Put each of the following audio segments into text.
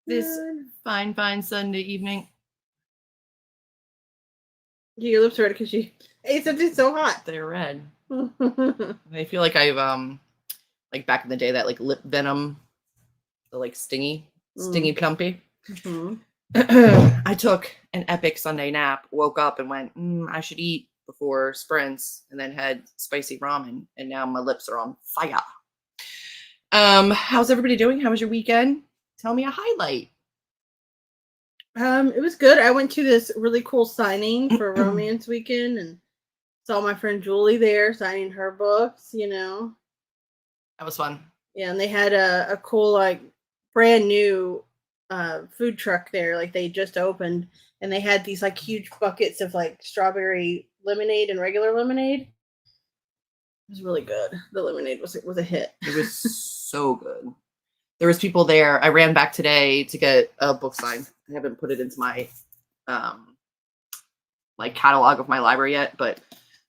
this fine Sunday evening. Your lips are red because you ate something so hot. They're red. I feel like I've like back in the day, that like lip venom, the like stingy plumpy. I took an epic Sunday nap, woke up and went, I should eat before sprints, and then had spicy ramen, and now my lips are on fire. How's everybody doing? How was your weekend? Tell me a highlight. It was good. I went to this really cool signing for Romance Weekend and saw my friend Julie there signing her books, That was fun. Yeah, and they had a cool, like, brand new food truck there. Like, they just opened, and they had these, like, huge buckets of, like, strawberry lemonade and regular lemonade. It was really good. The lemonade was a hit. It was so good. There was people there. I ran back today to get a book signed. I haven't put it into my like catalog of my library yet, but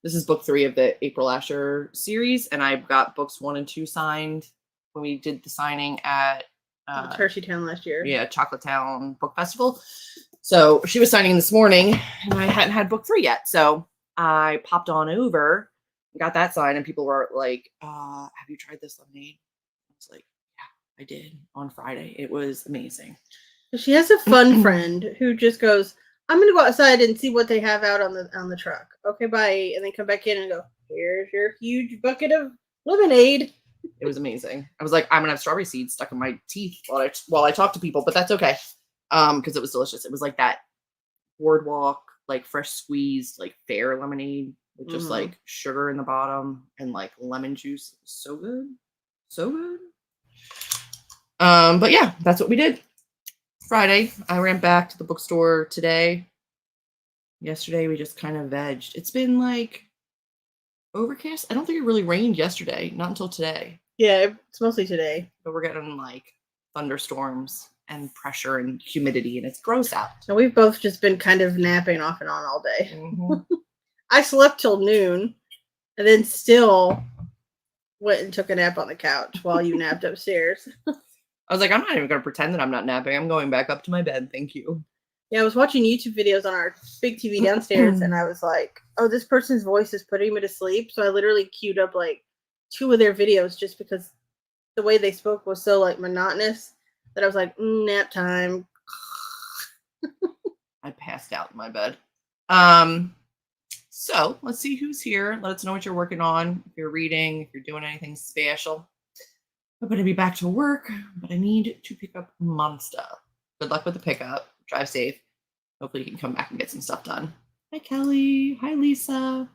this is book 3 of the April Asher series, and I got books 1 and 2 signed when we did the signing at Hershey Town last year. Yeah, Chocolate Town Book Festival. So she was signing this morning, and I hadn't had book 3 yet. So I popped on over, got that signed, and people were like, have you tried this lemonade? I was like, I did on Friday. It was amazing. She has a fun friend who just goes, I'm gonna go outside and see what they have out on the truck. Okay, bye. And then come back in and go, here's your huge bucket of lemonade. It was amazing. I was like, I'm gonna have strawberry seeds stuck in my teeth while I talk to people, but that's okay. Because it was delicious. It was like that boardwalk, like fresh squeezed, like fair lemonade with just like sugar in the bottom and like lemon juice. So good. So good. But yeah, that's what we did. Friday, I ran back to the bookstore today. Yesterday, we just kind of vegged. It's been like overcast. I don't think it really rained yesterday, not until today. Yeah, it's mostly today. But we're getting like thunderstorms and pressure and humidity, and it's gross out. And we've both just been kind of napping off and on all day. I slept till noon and then still went and took a nap on the couch while you napped upstairs. I was like, I'm not even going to pretend that I'm not napping. I'm going back up to my bed. Thank you. Yeah, I was watching YouTube videos on our big TV downstairs, and I was like, oh, this person's voice is putting me to sleep. So I literally queued up like 2 of their videos just because the way they spoke was so like monotonous that I was like, nap time. I passed out in my bed. So let's see who's here. Let us know what you're working on. If you're reading, if you're doing anything special. I'm going to be back to work, but I need to pick up Monster. Good luck with the pickup. Drive safe. Hopefully you can come back and get some stuff done. Hi, Kelly. Hi, Lisa.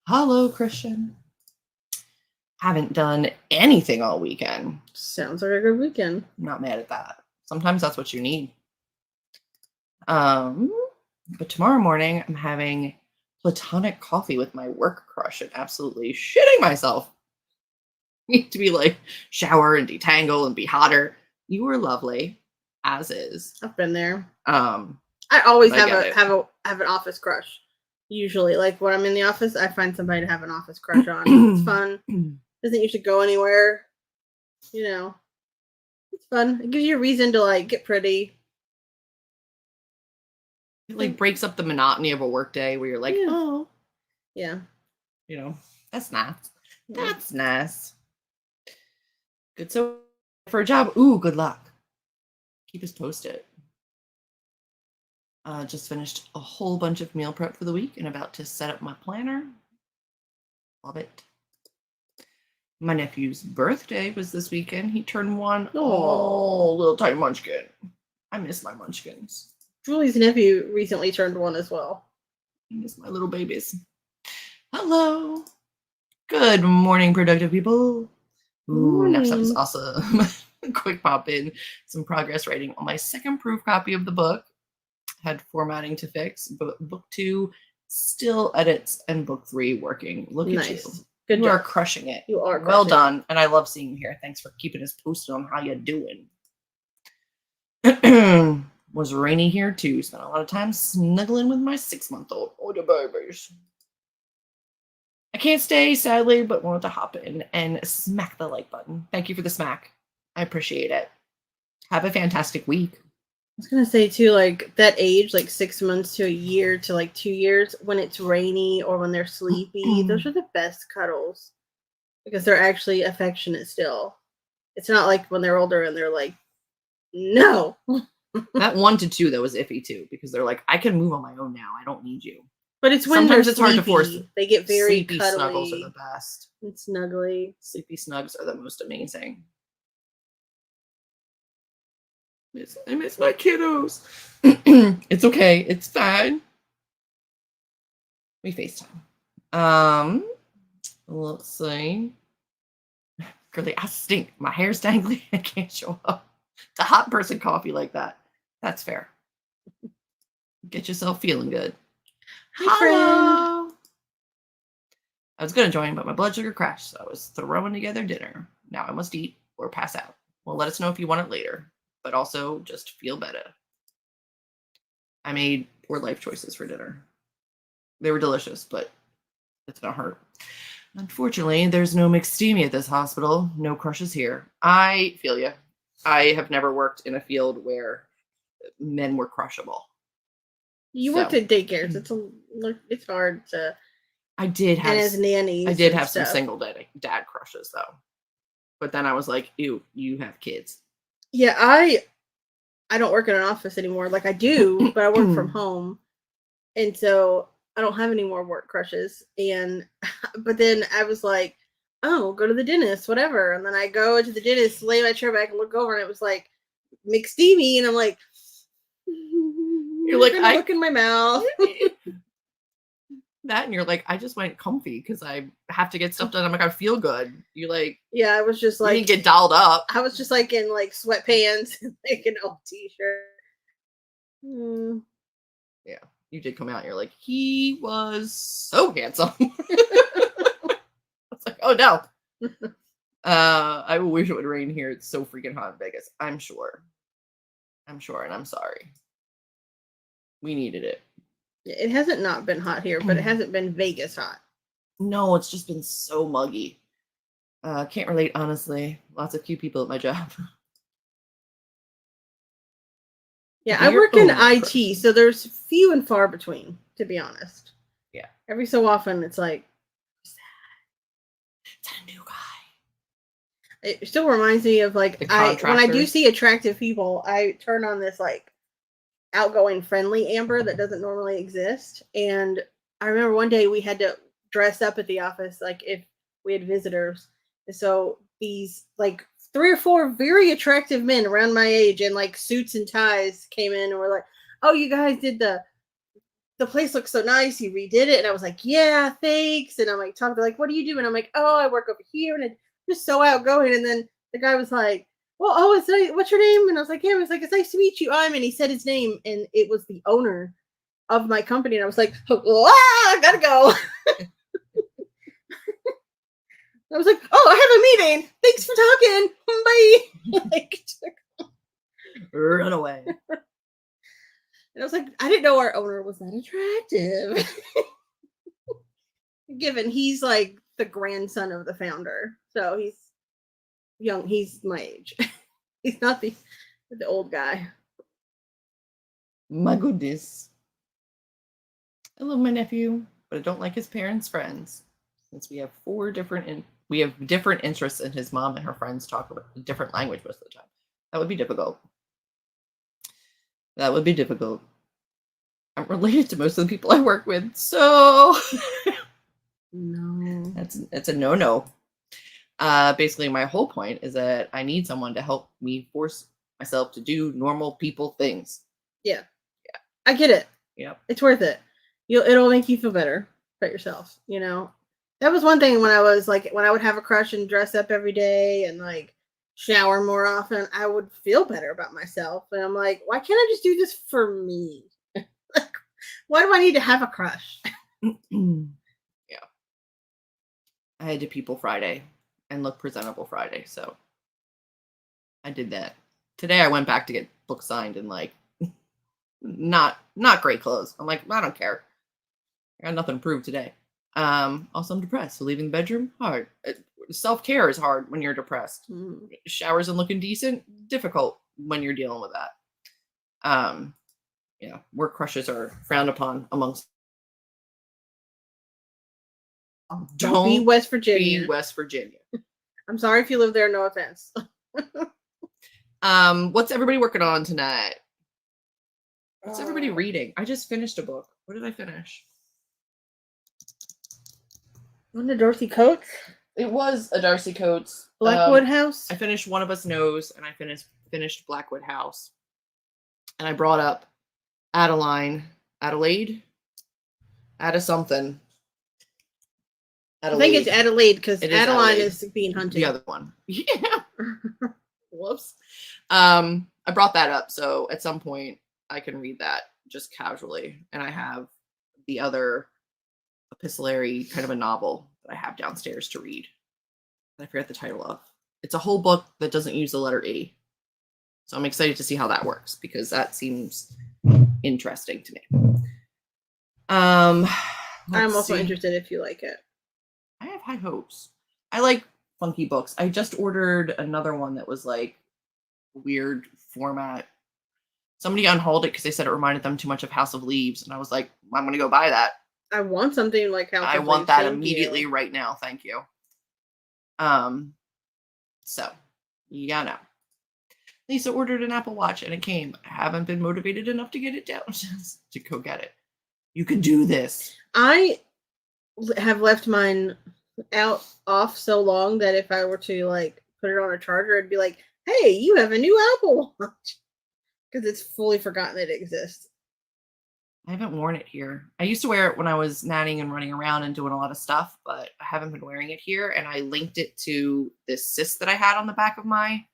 Hello, Christian. Haven't done anything all weekend. Sounds like a good weekend. I'm not mad at that. Sometimes that's what you need. But tomorrow morning, I'm having platonic coffee with my work crush and absolutely shitting myself. Need to be like shower and detangle and be hotter. You were lovely, as is. I've been there. I always have an office crush. Usually, like when I'm in the office, I find somebody to have an office crush on. It's fun. Doesn't usually go anywhere. You know, it's fun. It gives you a reason to like get pretty. It like breaks up the monotony of a work day where you're like, oh, yeah, you know, that's nice. That's nice. Good. So for a job, ooh, good luck. Keep us posted. Just finished a whole bunch of meal prep for the week and about to set up my planner. Love it. My nephew's birthday was this weekend. He turned 1. Oh, little tiny munchkin. I miss my munchkins. Julie's nephew recently turned 1 as well. I miss my little babies. Hello. Good morning, productive people. Ooh, next up is awesome. Quick pop in. Some progress writing on my second proof copy of the book. Had formatting to fix, but book 2 still edits and book 3 working. Look at you. Good You job. are crushing it. You are well done. And I love seeing you here. Thanks for keeping us posted on how you're doing. Was rainy here too. Spent a lot of time snuggling with my 6-month-old. Oh, the babies. I can't stay, sadly, but wanted to hop in and smack the like button. Thank you for the smack. I appreciate it. Have a fantastic week. I was gonna say too, like that age, like 6 months to a year to like 2 years, when it's rainy or when they're sleepy, those are the best cuddles because they're actually affectionate still. It's not like when they're older and they're like, no. That 1 to 2 though is iffy too because they're like, I can move on my own now. I don't need you. But it's when sometimes they're it's hard to force. sleepy. They get very sleepy cuddly. Snuggles are the best. And snuggly. Sleepy snugs are the most amazing. I miss my kiddos. It's okay. It's fine. We FaceTime. Let's see. Girly, I stink. My hair's dangling. I can't show up. It's a hot person coffee like that. That's fair. Get yourself feeling good. Hi, friend. I was going to join, but my blood sugar crashed, so I was throwing together dinner. Now I must eat or pass out. Well, let us know if you want it later, but also just feel better. I made poor life choices for dinner. They were delicious, but it's going to hurt. Unfortunately, there's no McSteamy at this hospital. No crushes here. I feel you. I have never worked in a field where men were crushable. You worked at daycares. It's hard to. I did have. And as nannies. I did have some single dad crushes though, but then I was like, "Ew, you have kids." Yeah, I don't work in an office anymore. Like I do, but I work from home, and so I don't have any more work crushes. And but then I was like, "Oh, go to the dentist, whatever." And then I go to the dentist, lay my chair back, and look over, and it was like McSteamy, and I'm like. You're like, I look in my mouth. That and you're like, I just went comfy because I have to get stuff done. I'm like, I feel good. You like, yeah, I was just like, you didn't get dolled up. I was just like in like sweatpants and like an old t-shirt. Yeah, you did come out. And you're like, he was so handsome. I was like, oh no. I wish it would rain here. It's so freaking hot in Vegas. I'm sure, and I'm sorry. We needed it. It hasn't not been hot here, but it hasn't been Vegas hot. No, it's just been so muggy. Can't relate, honestly. Lots of cute people at my job. Yeah, I work in IT, so there's few and far between, to be honest. Yeah. Every so often, it's like, is that a new guy? It still reminds me of like, when I do see attractive people, I turn on this like, outgoing friendly amber that doesn't normally exist. And I remember one day we had to dress up at the office like if we had visitors, and so these like 3 or 4 very attractive men around my age in like suits and ties came in and were like, oh, you guys did the place looks so nice, you redid it. And I was like, yeah, thanks. And I'm like talking to like, what do you do? And I'm like, oh, I work over here. And it's just so outgoing. And then the guy was like, well, oh, it's nice. What's your name? And I was like, yeah. He was like, it's nice to meet you. And he said his name, and it was the owner of my company. And I was like, I gotta go. I was like, oh, I have a meeting. Thanks for talking. Bye. Like, run away. And I was like, I didn't know our owner was that attractive. Given he's like the grandson of the founder, so he's young. He's my age. He's not the old guy. My goodness. I love my nephew, but I don't like his parents' friends. Since we have different interests, and his mom and her friends talk about a different language most of the time. That would be difficult. I'm related to most of the people I work with, so no. That's a no. Basically, my whole point is that I need someone to help me force myself to do normal people things. Yeah. I get it. Yeah. It's worth it. It'll make you feel better about yourself, you know? That was one thing when I would have a crush and dress up every day and like shower more often, I would feel better about myself. And I'm like, why can't I just do this for me? Like, why do I need to have a crush? Yeah. I had to People Friday and look presentable Friday, so I did that. Today I went back to get books signed and like not great clothes. I'm like, I don't care. I got nothing to prove today. Also I'm depressed, so leaving the bedroom, hard. Self-care is hard when you're depressed. Showers and looking decent, difficult when you're dealing with that. Work crushes are frowned upon amongst. Don't be West Virginia. Be West Virginia. I'm sorry if you live there. No offense. What's everybody working on tonight? What's everybody reading? I just finished a book. What did I finish? Wasn't it Dorothy Coates? It was a Darcy Coates. Blackwood House? I finished One of Us Knows, and I finished Blackwood House. And I brought up Adelaide? Something. I think it's Adelaide, because Adeline is being hunted. The other one. Yeah. Whoops. I brought that up, so at some point I can read that just casually. And I have the other epistolary kind of a novel that I have downstairs to read. I forget the title of. It's a whole book that doesn't use the letter E. So I'm excited to see how that works, because that seems interesting to me. I'm also interested if you like it. I have high hopes. I like funky books. I just ordered another one that was like weird format. Somebody unhauled it because they said it reminded them too much of House of Leaves, and I was like, I'm gonna go buy that. I want something like House of Leaves. I want that immediately right now. Thank you. So yeah, no. Lisa ordered an Apple Watch and it came. I haven't been motivated enough to get it down to go get it. You can do this. I have left mine off so long that if I were to like put it on a charger, it'd be like, hey, you have a new Apple Watch, because it's fully forgotten that it exists. I haven't worn it here. I used to wear it when I was nannying and running around and doing a lot of stuff, but I haven't been wearing it here. And I linked it to this cyst that I had on the back of my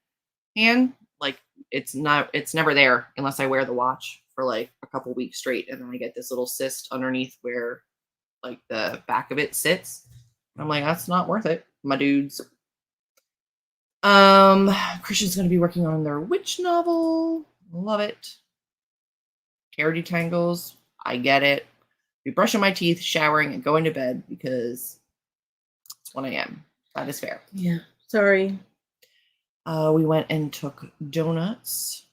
hand. Like it's never there unless I wear the watch for like a couple weeks straight, and then I get this little cyst underneath where like the back of it sits. I'm like, that's not worth it, my dudes. Christian's gonna be working on their witch novel. Love it. Hair detangles. I get it. Be brushing my teeth, showering, and going to bed because it's 1 a.m. That is fair. Yeah. Sorry. We went and took donuts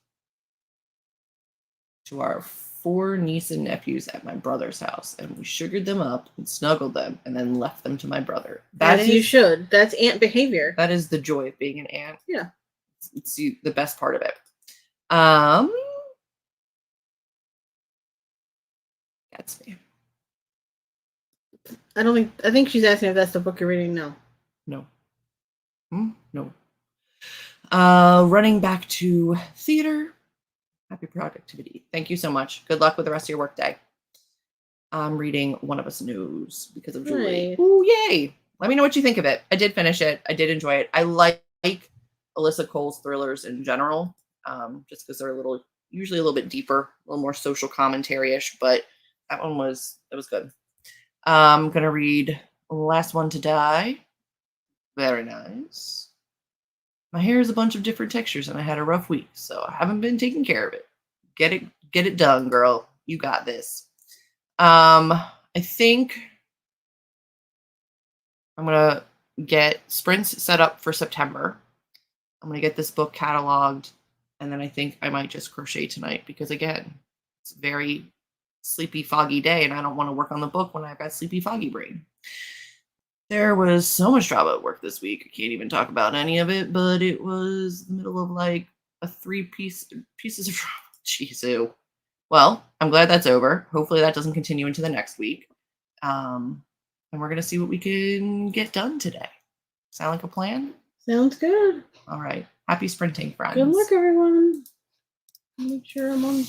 to our 4 nieces and nephews at my brother's house, and we sugared them up and snuggled them and then left them to my brother. As you should. That's aunt behavior. That is the joy of being an aunt. Yeah. It's the best part of it. That's me. I think she's asking if that's the book you're reading now. No. No. Running back to theater. Happy productivity. Thank you so much. Good luck with the rest of your work day. I'm reading One of Us Knows because of Julie. Nice. Ooh, yay. Let me know what you think of it. I did finish it. I did enjoy it. I like Alyssa Cole's thrillers in general, just because they're usually a little bit deeper, a little more social commentary-ish, but that was good. I'm going to read Last One to Die. Very nice. My hair is a bunch of different textures and I had a rough week, so I haven't been taking care of it. Get it done, girl. You got this. I think I'm going to get sprints set up for September. I'm going to get this book cataloged, and then I think I might just crochet tonight because, again, it's a very sleepy, foggy day, and I don't want to work on the book when I've got sleepy, foggy brain. There was so much drama at work this week. I can't even talk about any of it, but it was the middle of like a 3 pieces of drama. Jeez. Well, I'm glad that's over. Hopefully that doesn't continue into the next week. And we're going to see what we can get done today. Sound like a plan? Sounds good. All right. Happy sprinting, friends. Good luck, everyone. Make sure I'm on.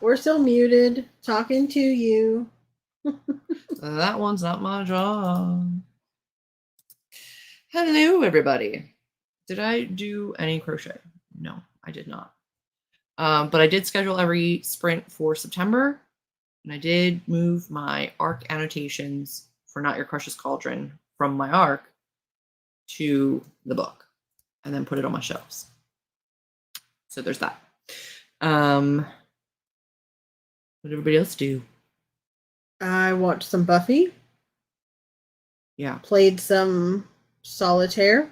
We're still muted, talking to you. That one's not my job. Hello, everybody. Did I do any crochet? No, I did not. But I did schedule every sprint for September, and I did move my ARC annotations for Not Your Crush's Cauldron from my ARC to the book, and then put it on my shelves. So there's that. What did everybody else do? I watched some Buffy. Yeah. Played some solitaire.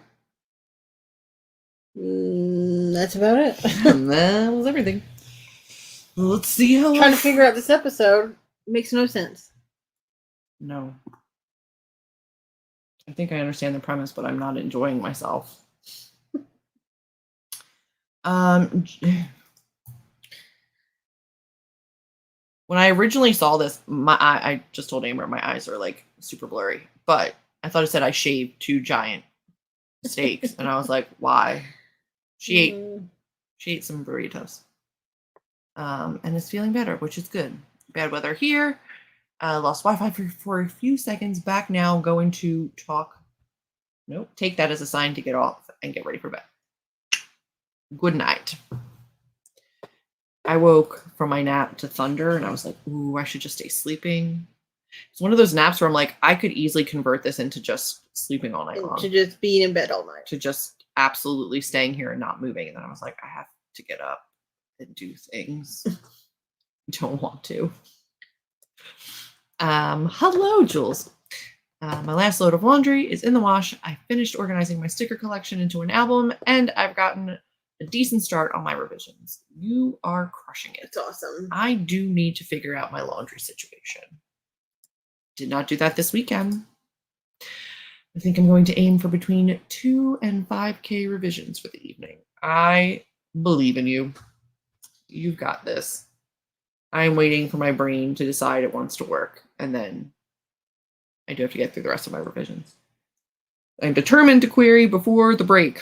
That's about it. That was everything. Let's see how. Trying to figure out this episode makes no sense. No. I think I understand the premise, but I'm not enjoying myself. When I originally saw this, I just told Amber my eyes are like super blurry, but I thought it said I shaved 2 giant steaks, and I was like, why? She ate some burritos, and is feeling better, which is good. Bad weather here. Lost Wi-Fi for a few seconds. Back now. Going to talk. Nope. Take that as a sign to get off and get ready for bed. Good night. I woke from my nap to thunder, and I was like, ooh, I should just stay sleeping. It's one of those naps where I'm like, I could easily convert this into just sleeping all night long. To just being in bed all night. To just absolutely staying here and not moving. And then I was like, I have to get up and do things. Don't want to. Hello, Jules. My last load of laundry is in the wash. I finished organizing my sticker collection into an album, and I've gotten a decent start on my revisions. You are crushing it. It's awesome. I do need to figure out my laundry situation. Did not do that this weekend. I think I'm going to aim for between 2 and 5K revisions for the evening. I believe in you. You've got this. I'm waiting for my brain to decide it wants to work, and then I do have to get through the rest of my revisions. I'm determined to query before the break.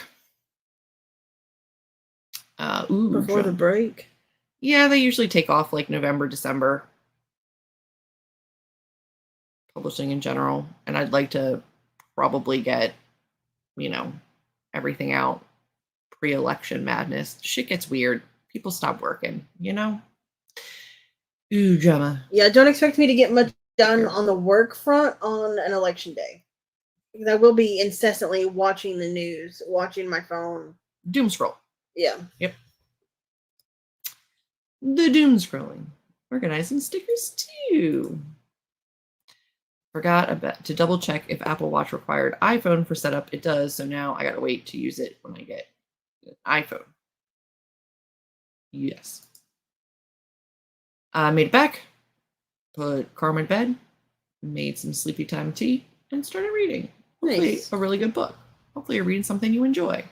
Before the break? Yeah, they usually take off like November, December. Publishing in general. And I'd like to probably get, everything out pre-election madness. Shit gets weird. People stop working, Ooh, drama. Yeah, don't expect me to get much done on the work front on an election day. Because I will be incessantly watching the news, watching my phone. Doom scroll. Yeah. Yep. The doom scrolling. Organizing stickers too. Forgot to double check if Apple Watch required iPhone for setup. It does, so now I gotta wait to use it when I get an iPhone. Yes. I made it back, put Karma in bed, made some sleepy time tea, and started reading. Hopefully Nice. A really good book. Hopefully you're reading something you enjoy.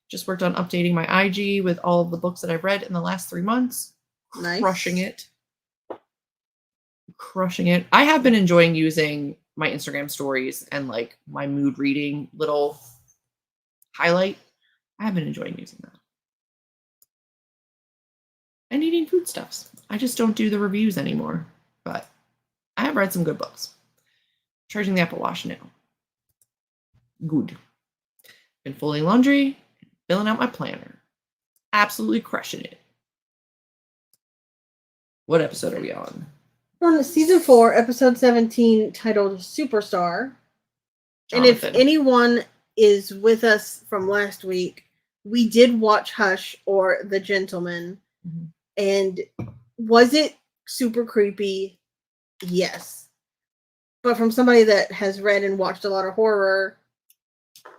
Just worked on updating my IG with all of the books that I've read in the last 3 months. Nice. Crushing it. Crushing it. I have been enjoying using my Instagram stories and like my mood reading little highlight. I have been enjoying using that. And eating foodstuffs. I just don't do the reviews anymore. But I have read some good books. Charging the Apple Watch now. Good. Been folding laundry. Filling out my planner. Absolutely crushing it. What episode are we on? We're on season 4, episode 17, titled Superstar. Jonathan. And if anyone is with us from last week, we did watch Hush or The Gentleman. Mm-hmm. And was it super creepy? Yes. But from somebody that has read and watched a lot of horror,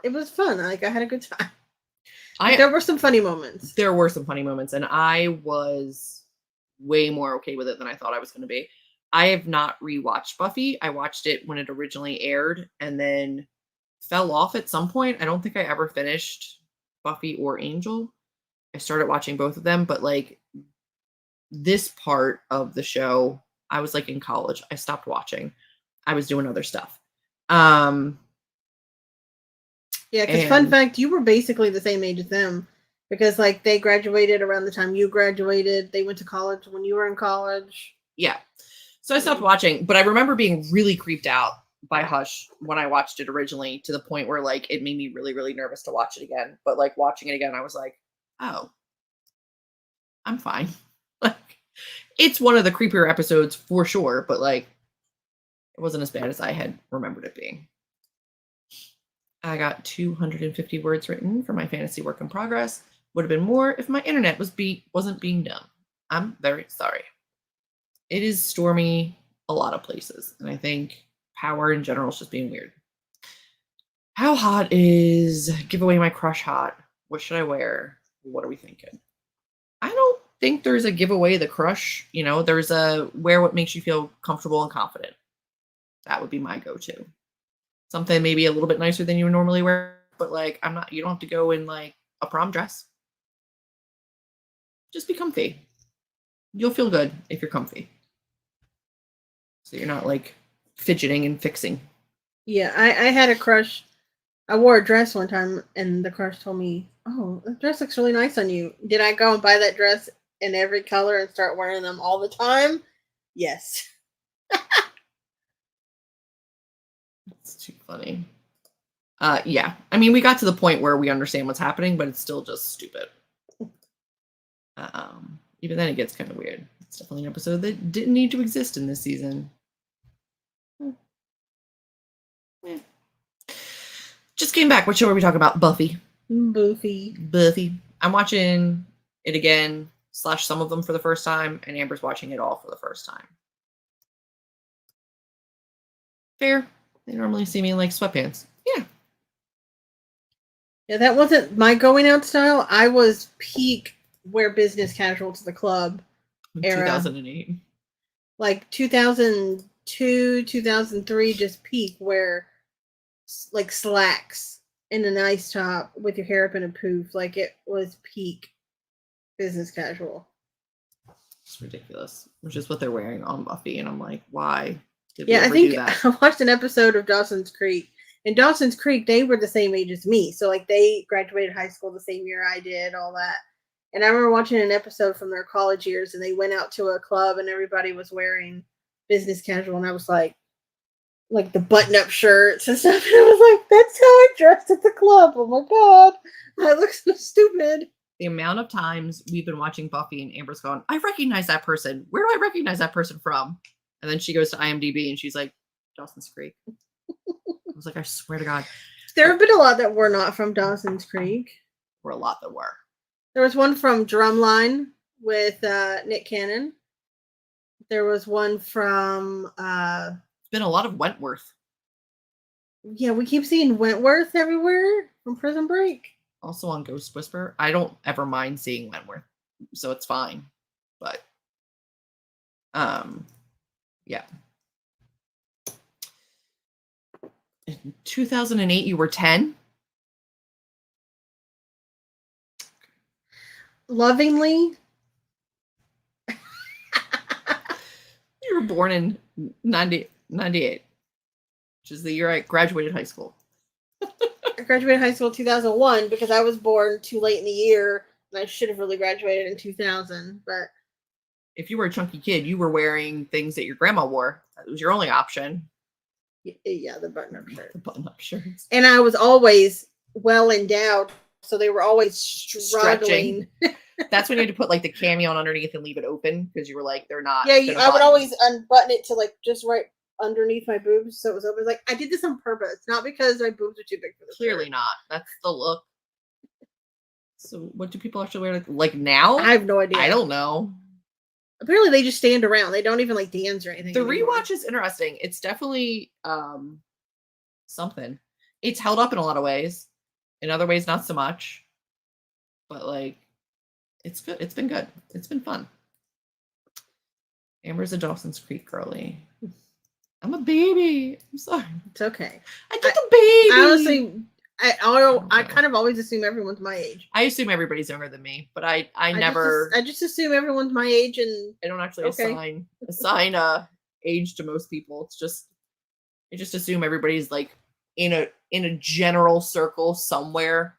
it was fun. Like, I had a good time. There were some funny moments. There were some funny moments, and I was way more okay with it than I thought I was going to be. I have not rewatched Buffy. I watched it when it originally aired and then fell off at some point. I don't think I ever finished Buffy or Angel. I started watching both of them, but like this part of the show, I was like in college. I stopped watching. I was doing other stuff. Yeah, because fun fact, you were basically the same age as them. Because like they graduated around the time you graduated. They went to college when you were in college. Yeah. So I stopped watching, but I remember being really creeped out by Hush when I watched it originally, to the point where like it made me really, really nervous to watch it again. But like watching it again, I was like, oh, I'm fine. Like, it's one of the creepier episodes for sure, but like it wasn't as bad as I had remembered it being. I got 250 words written for my fantasy work in progress. Would have been more if my internet wasn't being dumb. I'm very sorry. It is stormy a lot of places, and I think power in general is just being weird. How hot is give away my crush hot? What should I wear? What are we thinking? I don't think there's a giveaway the crush. You know, there's a wear what makes you feel comfortable and confident. That would be my go-to. Something maybe a little bit nicer than you would normally wear, but like you don't have to go in like a prom dress. Just be comfy. You'll feel good if you're comfy. So you're not like fidgeting and fixing. Yeah, I had a crush. I wore a dress one time and the crush told me, "Oh, that dress looks really nice on you." Did I go and buy that dress in every color and start wearing them all the time? Yes. It's too funny. Yeah. I mean, we got to the point where we understand what's happening, but it's still just stupid. Even then it gets kind of weird. It's definitely an episode that didn't need to exist in this season. Yeah. Just came back. What show are we talking about? Buffy. Buffy. I'm watching it again, / some of them for the first time, and Amber's watching it all for the first time. Fair. They normally see me in like sweatpants. Yeah. Yeah, that wasn't my going out style. I was peak wear business casual to the club era. 2008. Like 2002, 2003, just peak wear like slacks and a nice top with your hair up in a poof. Like it was peak business casual. It's ridiculous. Which is what they're wearing on Buffy, and I'm like, why? I think I watched an episode of Dawson's Creek. In Dawson's Creek, they were the same age as me. So like they graduated high school the same year I did, all that. And I remember watching an episode from their college years, and they went out to a club and everybody was wearing business casual, and I was like the button-up shirts and stuff. And I was like, that's how I dressed at the club. Oh my god. I look so stupid. The amount of times we've been watching Buffy and Amber's going, I recognize that person. Where do I recognize that person from? And then she goes to IMDb and she's like, Dawson's Creek. I was like, I swear to God. There have been a lot that were not from Dawson's Creek. Or a lot that were. There was one from Drumline with Nick Cannon. There was one from... It's been a lot of Wentworth. Yeah, we keep seeing Wentworth everywhere from Prison Break. Also on Ghost Whisperer. I don't ever mind seeing Wentworth, so it's fine. But, yeah. In 2008, you were 10? Lovingly. You were born in 98, which is the year I graduated high school. I graduated high school in 2001 because I was born too late in the year, and I should have really graduated in 2000. But if you were a chunky kid, you were wearing things that your grandma wore. That was your only option. Yeah, the button-up shirt. The button-up shirts. And I was always well endowed, so they were always struggling. That's when you had to put like the cami on underneath and leave it open because you were like, they're not. Yeah, I would always unbutton it to like just right underneath my boobs, so it was open. Like I did this on purpose, not because my boobs are too big for this. Clearly not. That's the look. So, what do people actually wear like now? I have no idea. I don't know. Apparently, they just stand around. They don't even like dance or anything. The rewatch is interesting. It's definitely something. It's held up in a lot of ways. In other ways, not so much. But like, it's good. It's been good. It's been fun. Amber's a Dawson's Creek girly. I'm a baby. I'm sorry. It's okay. I took a baby. I honestly, I kind of always assume everyone's my age. I assume everybody's younger than me, but I just assume everyone's my age, and I don't actually assign a age to most people. It's just I just assume everybody's like in a general circle somewhere.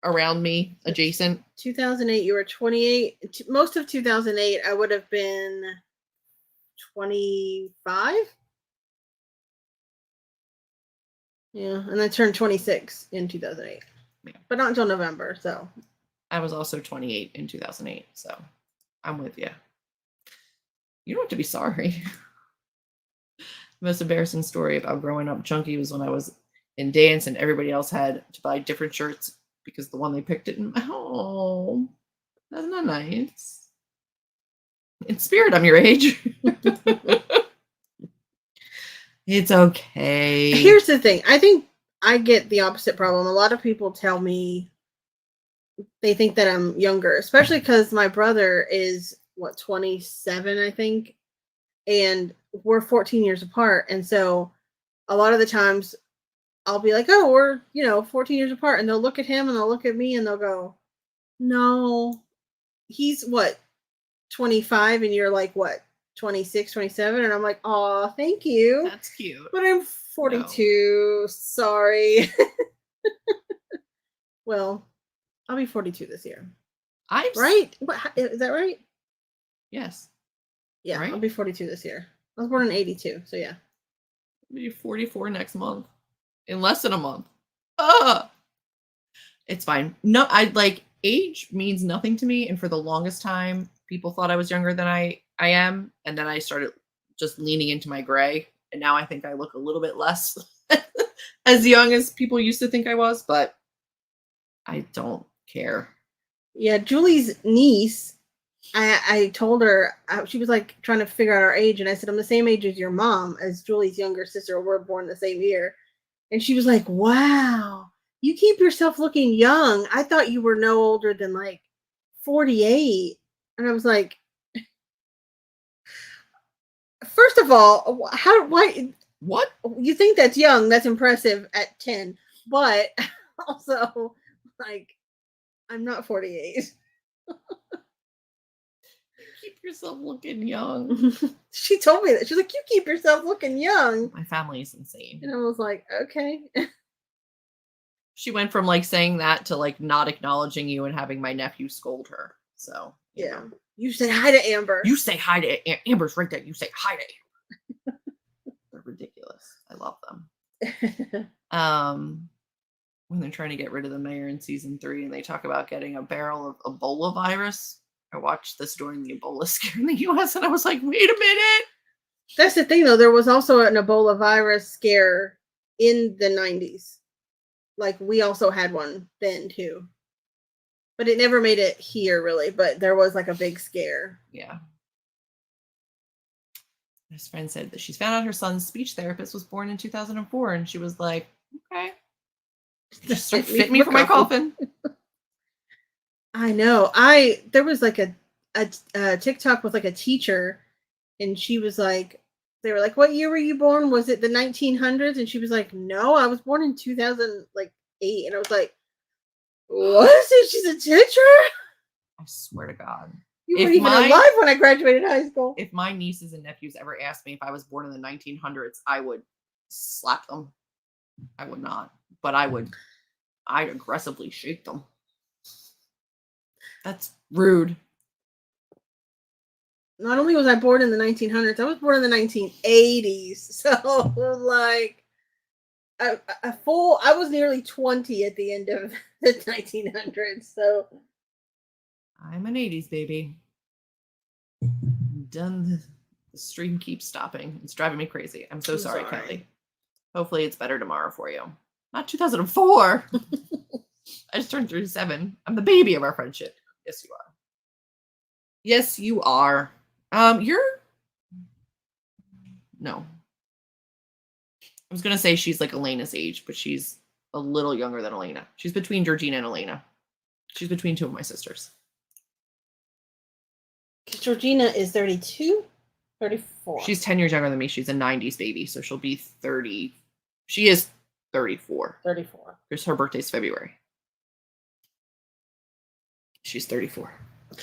around me, adjacent. 2008, you were 28. Most of 2008, I would have been 25. Yeah, and then turned 26 in 2008. Yeah. But not until November, so. I was also 28 in 2008, so I'm with you. You don't have to be sorry. The most embarrassing story about growing up chunky was when I was in dance and everybody else had to buy different shirts because the one they picked didn't. Oh, that's not nice. In spirit, I'm your age. It's okay. Here's the thing. I think I get the opposite problem. A lot of people tell me they think that I'm younger, especially because my brother is, 27, I think. And we're 14 years apart. And so a lot of the times I'll be like, oh, we're, 14 years apart. And they'll look at him and they'll look at me and they'll go, no, he's 25 and you're like, 26, 27. And I'm like, oh, thank you. That's cute. But I'm 42. No. Sorry. Well, I'll be 42 this year. Right? Is that right? Yes. Yeah, right? I'll be 42 this year. I was born in 82, so yeah. I'll be 44 next month. In less than a month. It's fine. No, age means nothing to me, and for the longest time, people thought I was younger than I am, and then I started just leaning into my gray, and now I think I look a little bit less as young as people used to think I was, but I don't care. Yeah, Julie's niece, I told her, she was trying to figure out our age, and I said, I'm the same age as your mom, as Julie's younger sister. We're born the same year. And she was like, wow, you keep yourself looking young. I thought you were no older than 48. And I was like, first of all, what? You think that's young? That's impressive at 10. But also, I'm not 48. Keep yourself looking young. She told me that. She's like, you keep yourself looking young. My family is insane. And I was like, okay. She went from saying that to not acknowledging you and having my nephew scold her. So yeah. You say hi to Amber. You say hi to Amber's right there. You say hi to Amber. They're ridiculous. I love them. When they're trying to get rid of the mayor in season 3 and they talk about getting a barrel of Ebola virus. I watched this during the Ebola scare in the US and I was like, wait a minute. That's the thing though. There was also an Ebola virus scare in the 90s. We also had one then too. But it never made it here really, but there was a big scare. Yeah. This friend said that she's found out her son's speech therapist was born in 2004 and she was like, okay. Just fit me for my coffin. I know. There was a TikTok with a teacher, and she was like, they were like, what year were you born? Was it the 1900s? And she was like, no, I was born in 2008. And I was like, what? She's a teacher? I swear to God. You weren't even alive when I graduated high school. If my nieces and nephews ever asked me if I was born in the 1900s, I would slap them. I would not, but I'd aggressively shake them. That's rude. Not only was I born in the 1900s, I was born in the 1980s. So, I was nearly 20 at the end of the 1900s. So, I'm an 80s baby. Done. The stream keeps stopping. It's driving me crazy. I'm so sorry, Kelly. Hopefully it's better tomorrow for you. Not 2004. I just turned 37. I'm the baby of our friendship. Yes, you are. Yes, you are. No. I was going to say she's Elena's age, but she's a little younger than Elena. She's between Georgina and Elena. She's between two of my sisters. Georgina is 32? 34. She's 10 years younger than me. She's a 90s baby, so she'll be 30. She is 34. 34. Because her birthday's February. She's 34.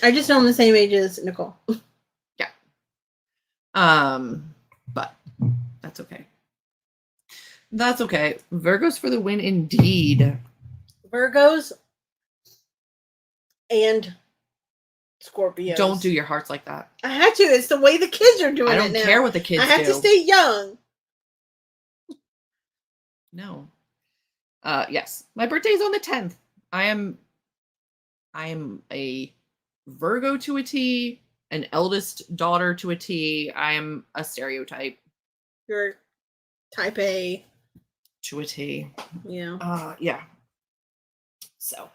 I just know I'm the same age as Nicole. Yeah. But that's okay. That's okay. Virgos for the win indeed. Virgos, and Scorpios. Don't do your hearts like that. I had to. It's the way the kids are doing it now. I don't care what the kids do. I have to stay young. No. Yes. My birthday's on the 10th. I am a Virgo to a T, an eldest daughter to a T. I am a stereotype. You're type A. To a T. Yeah. Yeah. So.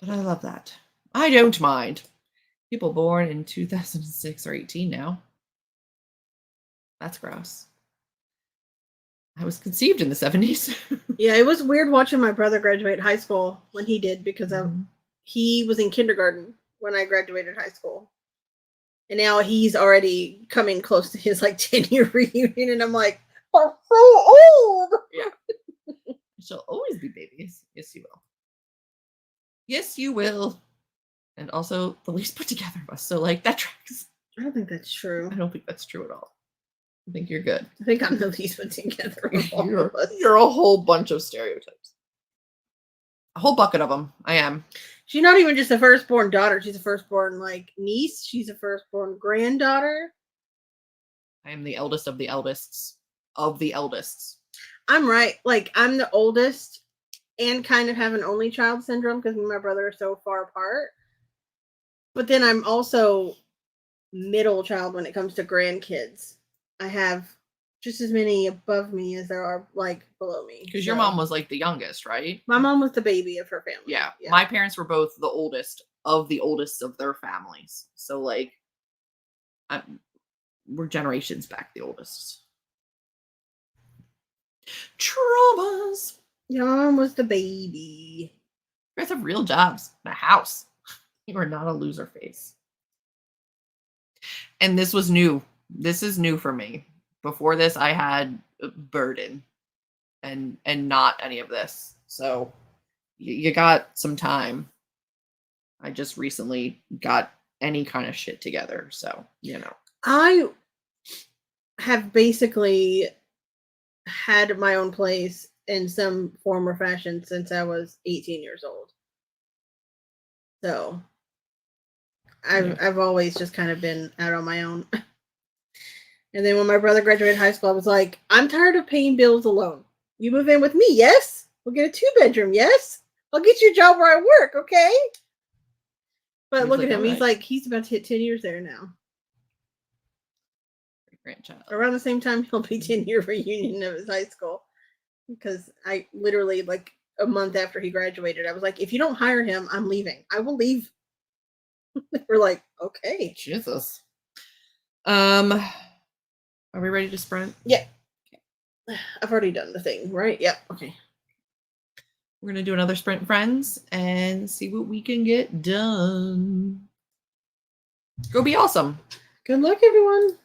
But I love that. I don't mind. People born in 2006 are 18 now. That's gross. I was conceived in the 70s. Yeah, it was weird watching my brother graduate high school when he did because he was in kindergarten when I graduated high school. And now he's already coming close to his 10-year reunion, and I'm like, I'm so old. Yeah. She'll always be babies. Yes, you will. Yes, you will. And also the least put together of us. So that tracks. I don't think that's true. I don't think that's true at all. I think you're good. I think I'm the least put together of all you're, of us. You're a whole bunch of stereotypes. A whole bucket of them. I am. She's not even just a firstborn daughter. She's a firstborn niece. She's a firstborn granddaughter. I am the eldest of the eldest of the eldest. I'm right. I'm the oldest and kind of have an only child syndrome because me and my brother are so far apart. But then I'm also middle child when it comes to grandkids. I have just as many above me as there are below me. Because your mom was the youngest, right? My mom was the baby of her family. Yeah. My parents were both the oldest of their families. So we're generations back the oldest. Traumas. Your mom was the baby. You guys have real jobs and a house. You are not a loser face. And this was new. This is new for me. Before this, I had a burden and not any of this. So you got some time. I just recently got any kind of shit together. So, I have basically had my own place in some form or fashion since I was 18 years old. So I've always just kind of been out on my own. And then when my brother graduated high school, I was like, I'm tired of paying bills alone. You move in with me, yes? We'll get a 2-bedroom, yes? I'll get you a job where I work, okay? But look at him. He's about to hit 10 years there now. Grandchild. Around the same time, he'll be 10-year reunion of his high school. Because I literally, a month after he graduated, I was like, if you don't hire him, I'm leaving. I will leave. We're like, okay. Jesus. Are we ready to sprint? Yeah. Okay. I've already done the thing, right? Yeah. Okay. We're going to do another sprint, friends, and see what we can get done. Go be awesome. Good luck, everyone.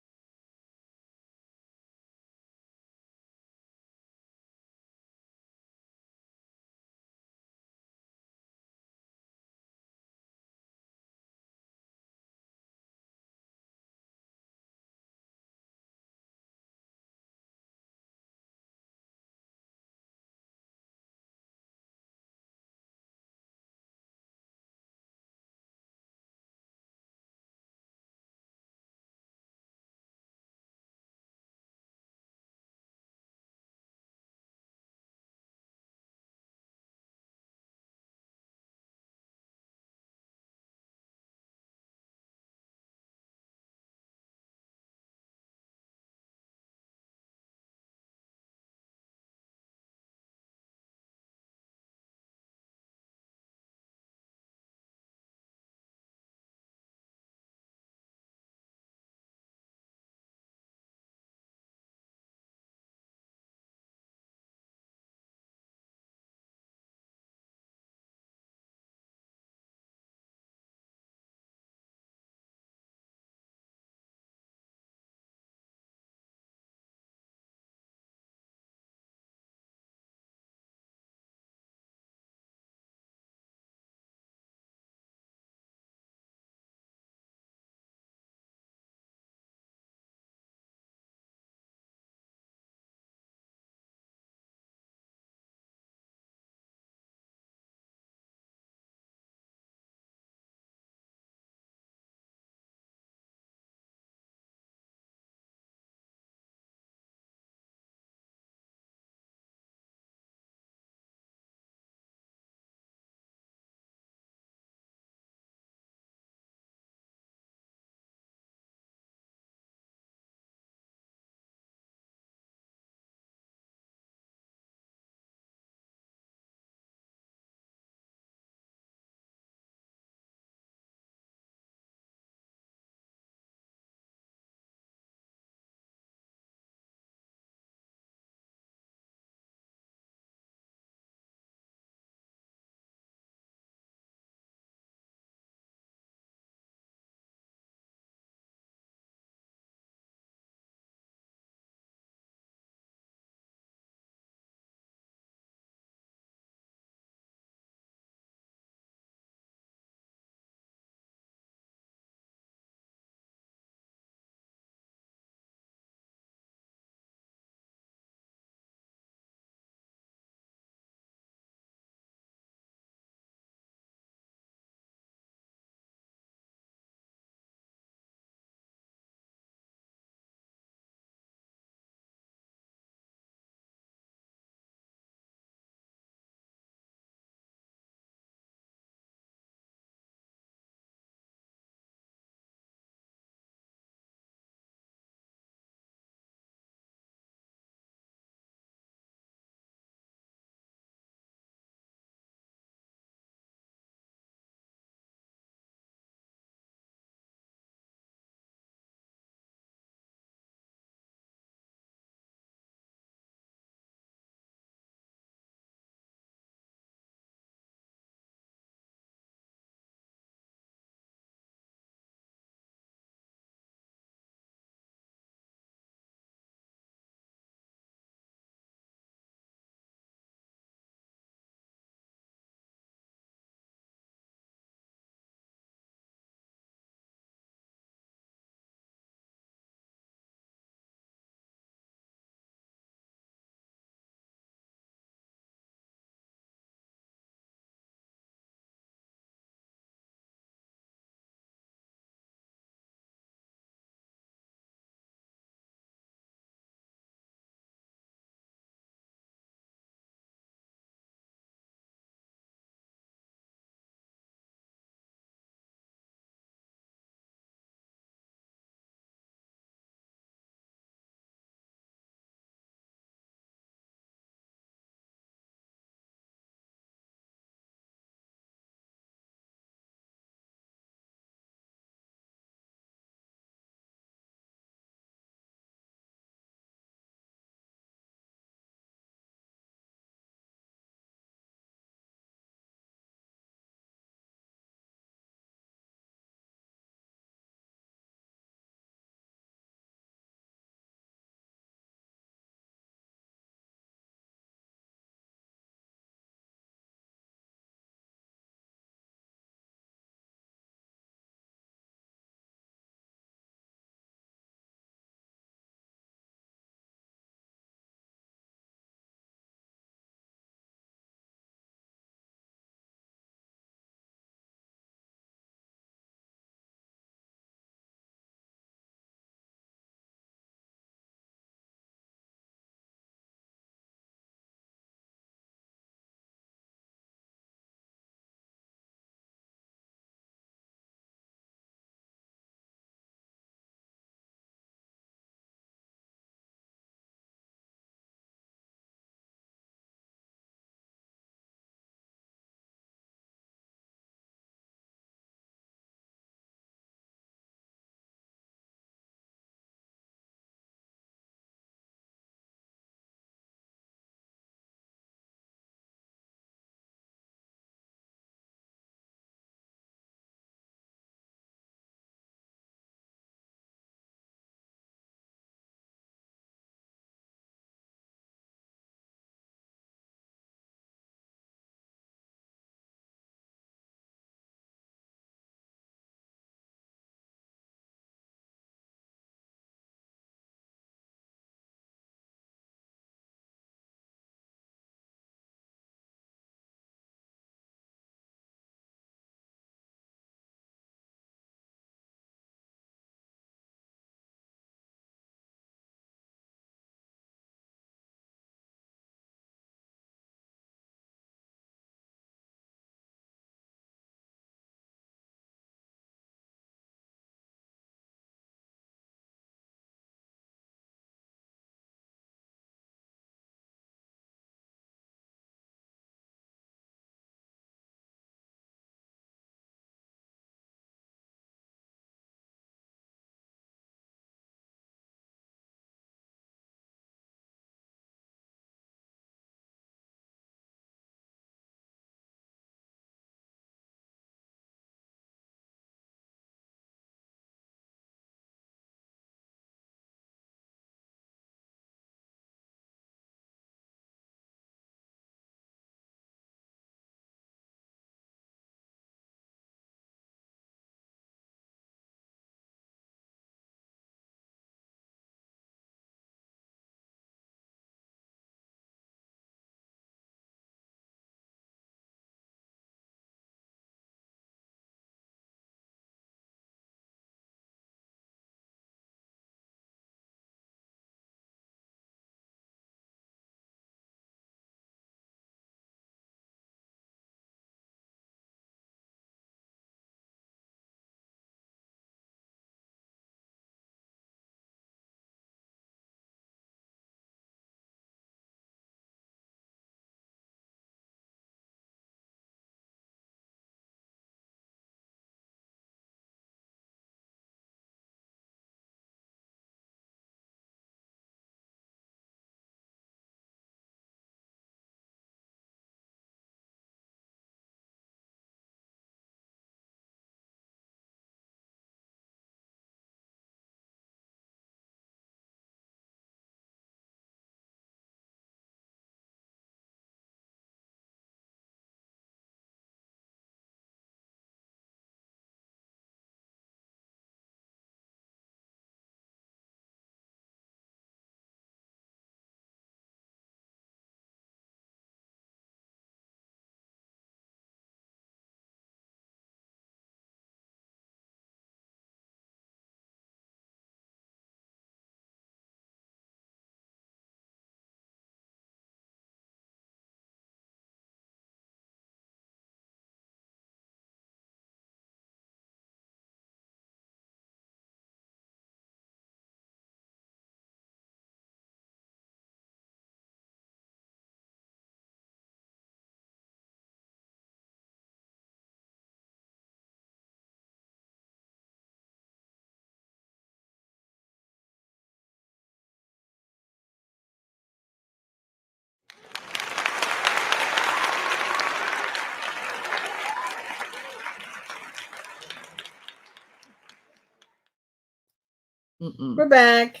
We're back.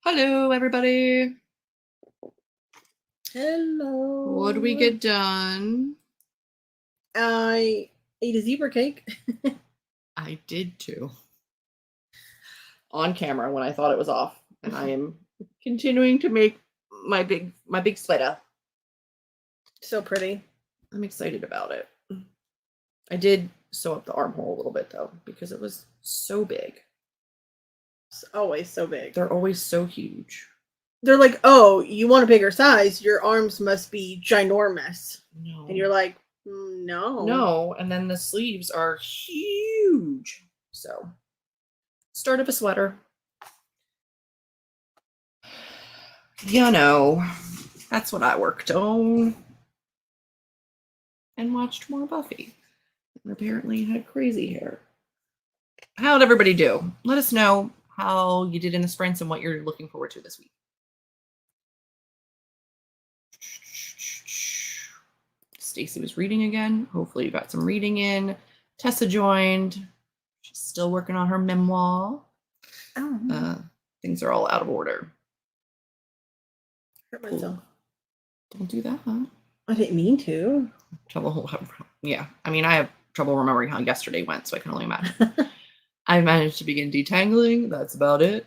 Hello, everybody. Hello. What did we get done? I ate a zebra cake. I did too. On camera when I thought it was off. And I am continuing to make my big sweater. So pretty. I'm excited about it. I did sew up the armhole a little bit though, because it was so big. It's always so big. They're always so huge. They're like, oh, you want a bigger size? Your arms must be ginormous. No. And you're like, no. No. And then the sleeves are huge. So, start of a sweater. You know, that's what I worked on. And watched more Buffy. And apparently had crazy hair. How'd everybody do? Let us know how you did in the sprints and what you're looking forward to this week. Stacy was reading again. Hopefully you got some reading in. Tessa joined. She's still working on her memoir. Things are all out of order. Hurt myself. Don't do that, huh? I didn't mean to. Yeah. I mean, I have trouble remembering how yesterday went, so I can only imagine. I managed to begin detangling. That's about it.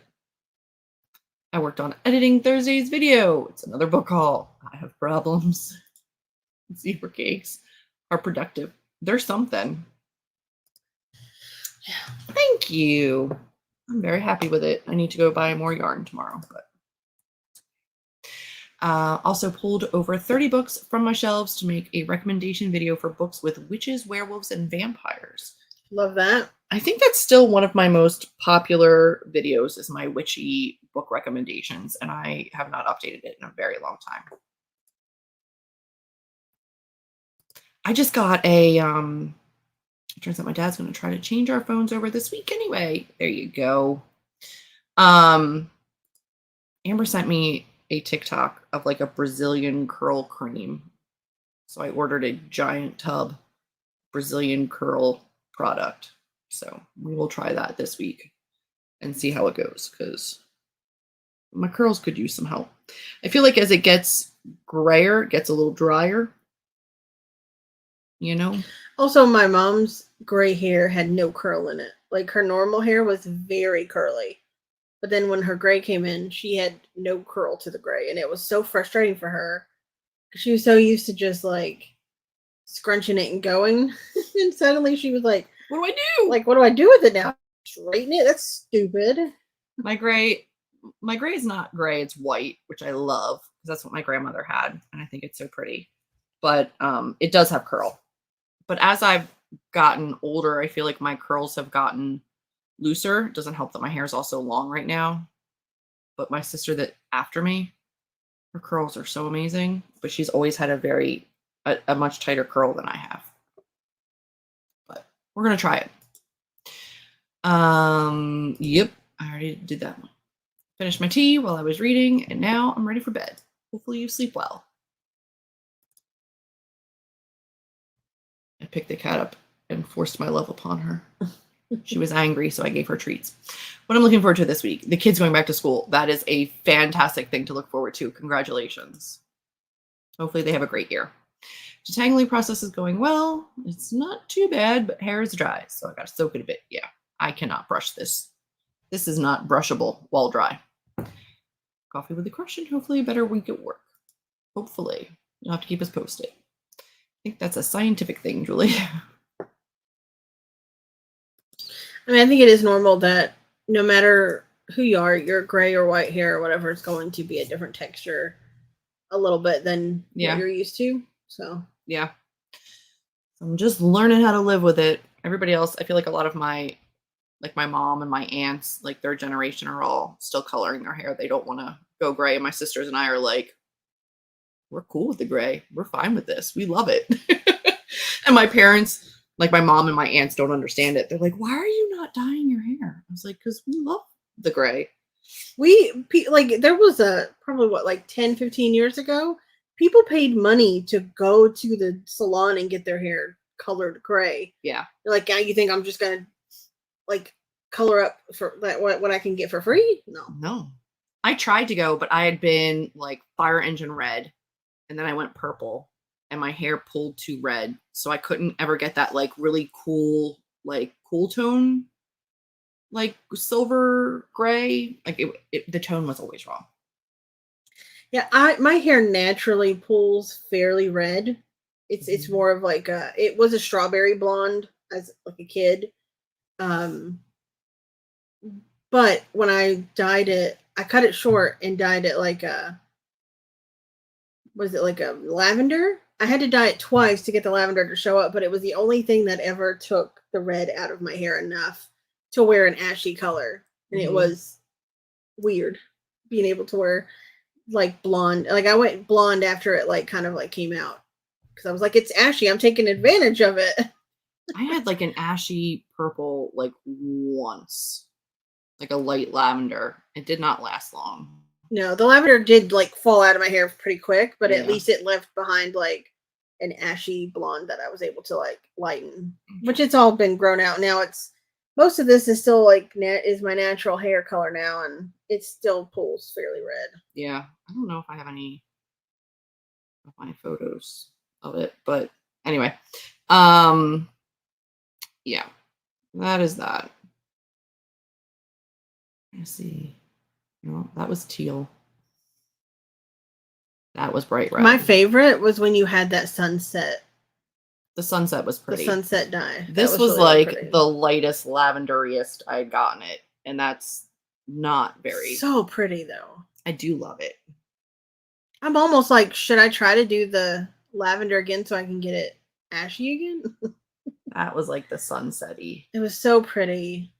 I worked on editing Thursday's video. It's another book haul. I have problems. Zebra cakes are productive. They're something. Yeah. Thank you. I'm very happy with it. I need to go buy more yarn tomorrow. But also pulled over 30 books from my shelves to make a recommendation video for books with witches, werewolves, and vampires. Love that. I think that's still one of my most popular videos is my witchy book recommendations, and I have not updated it in a very long time. I just got a, it turns out my dad's going to try to change our phones over this week anyway. There you go. Amber sent me a TikTok of like a Brazilian curl cream. So I ordered a giant tub Brazilian curl product. So we will try that this week and see how it goes because my curls could use some help. I feel like as it gets grayer, it gets a little drier. You know? Also, my mom's gray hair had no curl in it. Like her normal hair was very curly. But then when her gray came in, she had no curl to the gray. And it was so frustrating for her. She was so used to just like scrunching it and going. And suddenly she was like, what do I do? Like, what do I do with it now? Straighten it? That's stupid. My gray is not gray. It's white, which I love because that's what my grandmother had. And I think it's so pretty. But it does have curl. But as I've gotten older, I feel like my curls have gotten looser. It doesn't help that my hair is also long right now. But my sister that after me, her curls are so amazing. But she's always had a much tighter curl than I have. But we're going to try it. Yep. I already did that one. Finished my tea while I was reading. And now I'm ready for bed. Hopefully you sleep well. I picked the cat up and forced my love upon her. She was angry, so I gave her treats. What I'm looking forward to this week, the kids going back to school. That is a fantastic thing to look forward to. Congratulations. Hopefully they have a great year. Detangling process is going well. It's not too bad, but hair is dry, so I got to soak it a bit. Yeah, I cannot brush this. This is not brushable while dry. Coffee with a crush and hopefully a better week at work. Hopefully. You'll have to keep us posted. I think that's a scientific thing, Julie. I mean, I think it is normal that no matter who you are, your gray or white hair or whatever is going to be a different texture a little bit than what you're used to. So, yeah. I'm just learning how to live with it. Everybody else, I feel like a lot of my mom and my aunts, like their generation are all still coloring their hair. They don't want to go gray. And my sisters and I are like, we're cool with the gray. We're fine with this. We love it. And my parents, like my mom and my aunts don't understand it. They're like, why are you not dyeing your hair? I was like, because we love the gray. There was probably 10, 15 years ago, people paid money to go to the salon and get their hair colored gray. Yeah. Like, you think I'm just going to color up for that what I can get for free? No. I tried to go, but I had been like fire engine red, and then I went purple, and my hair pulled to red, so I couldn't ever get that like really cool, like cool tone, like silver gray. Like the tone was always wrong. Yeah, my hair naturally pulls fairly red. It's more of like it was a strawberry blonde as like a kid. But when I dyed it, I cut it short and dyed it like was it like a lavender? I had to dye it twice to get the lavender to show up, but it was the only thing that ever took the red out of my hair enough to wear an ashy color. And it was weird being able to wear like blonde. Like I went blonde after it like kind of like came out because I was like, it's ashy. I'm taking advantage of it. I had like an ashy purple like once, like a light lavender. It did not last long. No, the lavender did like fall out of my hair pretty quick, but at least it left behind like an ashy blonde that I was able to like lighten, which it's all been grown out. Now it's most of this is still like is my natural hair color now, and it still pulls fairly red. Yeah, I don't know if I have any of my photos of it, but anyway, yeah, that is that. Let's see. No, that was teal. That was bright red. My favorite was when you had that sunset. The sunset was pretty. The sunset dye. This was really like pretty. The lightest lavenderiest I had gotten it, and that's not very. So pretty though. I do love it. I'm almost like, should I try to do the lavender again so I can get it ashy again? That was like the sunset-y. It was so pretty.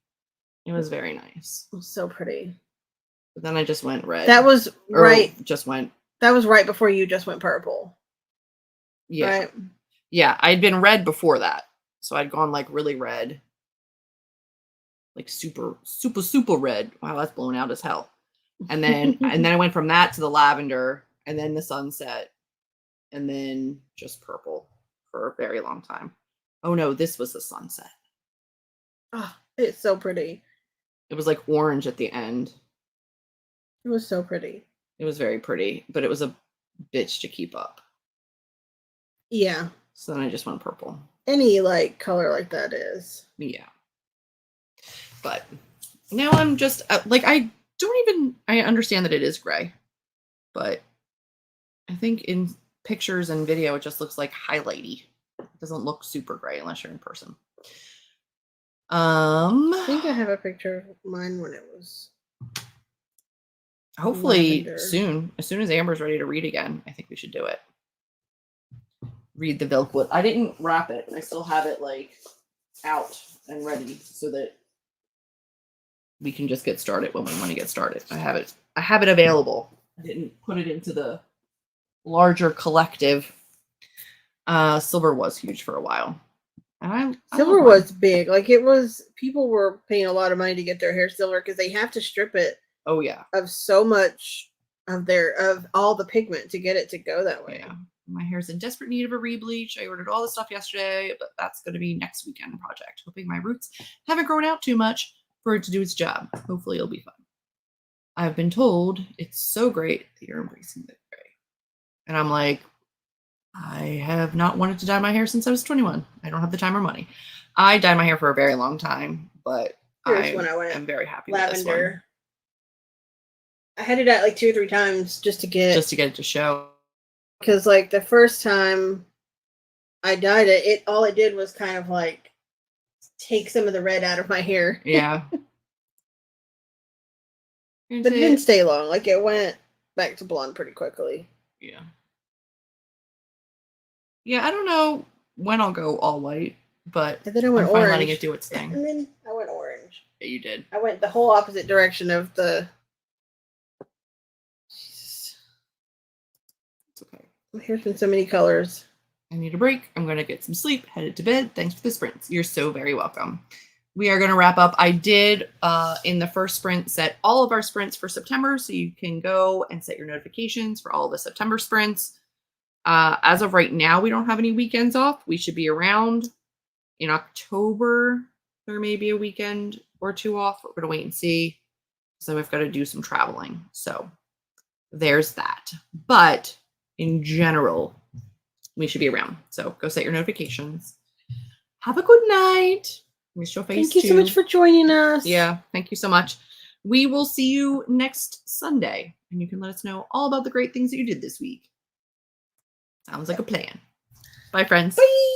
It was very nice. It was so pretty. But then I just went red. That was right. Just went. That was right before you just went purple. Yeah. Right? Yeah, I'd been red before that. So I'd gone like really red. Like super red. Wow, that's blown out as hell. And then I went from that to the lavender, and then the sunset, and then just purple for a very long time. Oh no, this was the sunset. Oh, it's so pretty. It was like orange at the end. It was so pretty. It was very pretty, but it was a bitch to keep up. Yeah. So then I just went purple. Any like color like that is. Yeah. But now I'm just like, I understand that it is gray, but I think in pictures and video, it just looks like highlighty. It doesn't look super gray unless you're in person. I think I have a picture of mine when it was. Hopefully lavender. soon. As soon as Amber's ready to read again, I think we should do it. Read the Vilkwood. I didn't wrap it. I still have it like out and ready so that we can just get started when we want to get started. I have it available. I didn't put it into the larger collective. Silver was huge for a while. And silver was big. Like it was, people were paying a lot of money to get their hair silver because they have to strip it. Oh yeah. Of so much of all the pigment to get it to go that way. Yeah. My hair's in desperate need of a rebleach. I ordered all the stuff yesterday, but that's going to be next weekend project. Hoping my roots haven't grown out too much for it to do its job. Hopefully it'll be fun. I've been told it's so great that you're embracing the gray. And I'm like, I have not wanted to dye my hair since I was 21. I don't have the time or money. I dyed my hair for a very long time, but I am very happy with this one. I had it at like 2 or 3 times just to get it to show. Because like the first time I dyed it, all it did was kind of like take some of the red out of my hair. Yeah. But it didn't stay long. Like it went back to blonde pretty quickly. Yeah. Yeah, I don't know when I'll go all white, but and then I went orange. Letting it do its thing. And then I went orange. Yeah, you did. I went the whole opposite direction of the. Jesus. It's okay. My hair's been so many colors. I need a break. I'm going to get some sleep, headed to bed. Thanks for the sprints. You're so very welcome. We are going to wrap up. I did, in the first sprint, set all of our sprints for September, so you can go and set your notifications for all the September sprints. As of right now, we don't have any weekends off. We should be around in October. There may be a weekend or 2 off. We're going to wait and see. So we've got to do some traveling. So there's that. But in general, we should be around. So go set your notifications. Have a good night. Miss your face. Thank you so much for joining us. Yeah, thank you so much. We will see you next Sunday, and you can let us know all about the great things that you did this week. Sounds like a plan. Bye, friends. Bye.